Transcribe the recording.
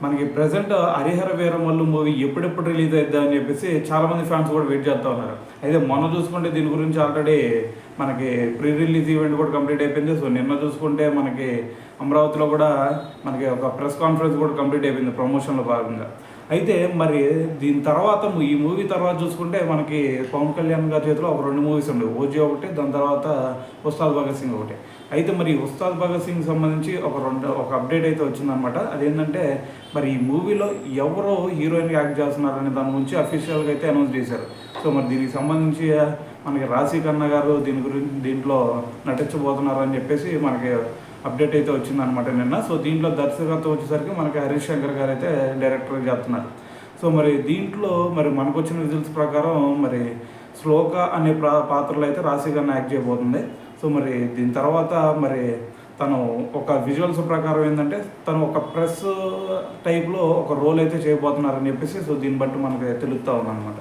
మనకి present Harihara Veeramallu movie ఎప్పుడెప్పుడు release అవుద్దా అని చెప్పేసి చాలామంది ఫ్యాన్స్ కూడా వెయిట్ చేస్తూ ఉన్నారు. అయితే మొన్న చూసుకుంటే దీని గురించి ఆల్రెడీ మనకి ప్రీ రిలీజ్ ఈవెంట్ కూడా కంప్లీట్ అయిపోయింది. సో నిన్న చూసుకుంటే మనకి అమరావతిలో కూడా మనకి ఒక ప్రెస్ కాన్ఫరెన్స్ కూడా కంప్లీట్ అయిపోయింది ప్రమోషన్లో భాగంగా. అయితే మరి దీని తర్వాత ఈ మూవీ తర్వాత చూసుకుంటే మనకి పవన్ కళ్యాణ్ గారి చేతిలో ఒక 2 మూవీస్ ఉండేవి. ఓజీ ఒకటి, దాని తర్వాత ఉస్తాద్ భగత్ సింగ్ ఒకటి. అయితే మరి ఉస్తాద్ భగత్ సింగ్ సంబంధించి ఒక అప్డేట్ అయితే వచ్చిందనమాట. అదేంటంటే మరి ఈ మూవీలో ఎవరో హీరోయిన్గా యాక్ట్ చేస్తున్నారనే దాని గురించి అఫీషియల్గా అయితే అనౌన్స్ చేశారు. సో మరి దీనికి సంబంధించి మనకి రాశి ఖన్నా గారు దీంట్లో నటించబోతున్నారని చెప్పేసి మనకి అప్డేట్ అయితే వచ్చిందనమాట నిన్న. సో దీంట్లో దర్శకత్వం వచ్చేసరికి మనకి హరీష్ శంకర్ గారు అయితే డైరెక్టర్గా చేస్తున్నారు. సో మరి దీంట్లో మరి మనకు వచ్చిన రిజల్ట్స్ ప్రకారం మరి శ్లోక అనే పాత్రలో అయితే రాశి ఖన్నా యాక్ట్ చేయబోతుంది. సో మరి దీని తర్వాత మరి తను ఒక విజువల్స్ ప్రకారం ఏంటంటే తను ఒక ప్రెస్ టైప్లో ఒక రోల్ అయితే చేయబోతున్నారని చెప్పేసి సో దీన్ని బట్టి మనకి తెలుస్తూ ఉందన్నమాట.